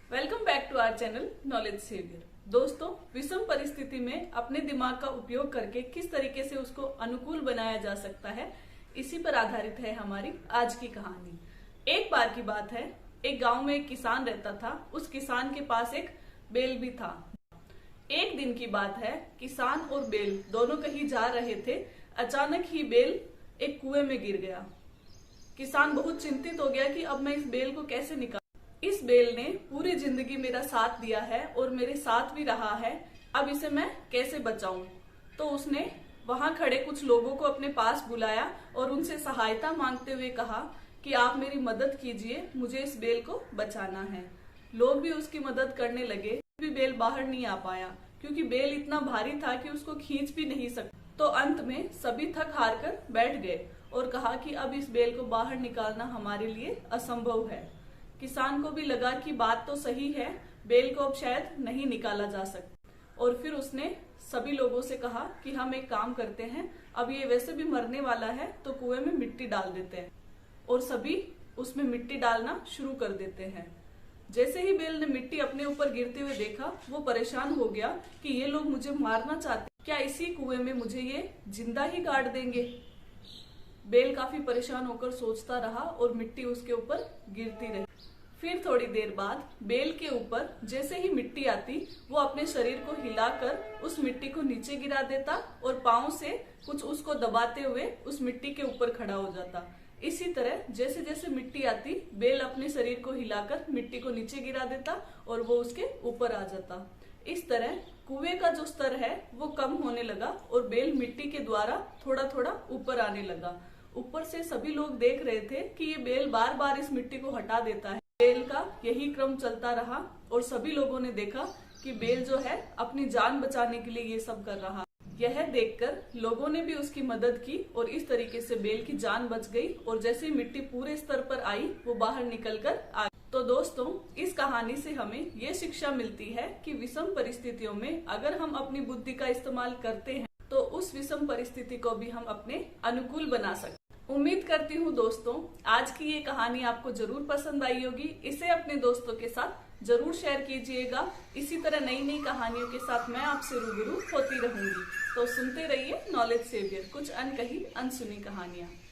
Welcome back to our channel Knowledge Savior. दोस्तों, विषम परिस्थिति में अपने दिमाग का उपयोग करके किस तरीके से उसको अनुकूल बनाया जा सकता है, इसी पर आधारित है हमारी आज की कहानी। एक बार की बात है, एक गांव में एक किसान रहता था। उस किसान के पास एक बैल भी था। एक दिन की बात है, किसान और बैल दोनों कहीं जा रहे थे। अचानक ही बैल एक कुएं में गिर गया। किसान बहुत चिंतित हो गया कि अब मैं इस बैल को कैसे निकालूं। इस बैल ने पूरी जिंदगी मेरा साथ दिया है और मेरे साथ भी रहा है, अब इसे मैं कैसे बचाऊं। तो उसने वहां खड़े कुछ लोगों को अपने पास बुलाया और उनसे सहायता मांगते हुए कहा कि आप मेरी मदद कीजिए, मुझे इस बैल को बचाना है। लोग भी उसकी मदद करने लगे, भी बैल बाहर नहीं आ पाया क्योंकि बैल इतना भारी था कि उसको खींच भी नहीं सकता। तो अंत में सभी थक हार कर बैठ गए और कहा कि अब इस बैल को बाहर निकालना हमारे लिए असंभव है। किसान को भी लगा कि बात तो सही है, बैल को अब शायद नहीं निकाला जा सकता। और फिर उसने सभी लोगों से कहा कि हम एक काम करते हैं, अब ये वैसे भी मरने वाला है तो कुएं में मिट्टी डाल देते हैं। और सभी उसमें मिट्टी डालना शुरू कर देते हैं। जैसे ही बैल ने मिट्टी अपने ऊपर गिरते हुए देखा, वो परेशान हो गया कि ये लोग मुझे मारना चाहते, क्या इसी कुएं में मुझे ये जिंदा ही गाड़ देंगे। बैल काफी परेशान होकर सोचता रहा और मिट्टी उसके ऊपर गिरती रही। फिर थोड़ी देर बाद बैल के ऊपर जैसे ही मिट्टी आती, वो अपने शरीर को हिलाकर उस मिट्टी को नीचे गिरा देता और पांव से कुछ उसको दबाते हुए उस मिट्टी के ऊपर खड़ा हो जाता। इसी तरह जैसे जैसे मिट्टी आती, बैल अपने शरीर को हिलाकर मिट्टी को नीचे गिरा देता और वो उसके ऊपर आ जाता। इस तरह कुएं का जो स्तर है वो कम होने लगा और बैल मिट्टी के द्वारा थोड़ा थोड़ा ऊपर आने लगा। ऊपर से सभी लोग देख रहे थे कि ये बैल बार बार इस मिट्टी को हटा देता है। बैल का यही क्रम चलता रहा और सभी लोगों ने देखा कि बैल जो है अपनी जान बचाने के लिए ये सब कर रहा। यह देखकर लोगों ने भी उसकी मदद की और इस तरीके से बैल की जान बच गई और जैसे ही मिट्टी पूरे स्तर पर आई, वो बाहर निकलकर आ गई। तो दोस्तों, इस कहानी से हमें ये शिक्षा मिलती है कि विषम परिस्थितियों में अगर हम अपनी बुद्धि का इस्तेमाल करते हैं तो उस विषम परिस्थिति को भी हम अपने अनुकूल बना सकते हैं। उम्मीद करती हूँ दोस्तों, आज की ये कहानी आपको जरूर पसंद आई होगी। इसे अपने दोस्तों के साथ जरूर शेयर कीजिएगा। इसी तरह नई नई कहानियों के साथ मैं आपसे रूबरू होती रहूंगी। तो सुनते रहिए नॉलेज सेवियर, कुछ अनकही अनसुनी कहानियां।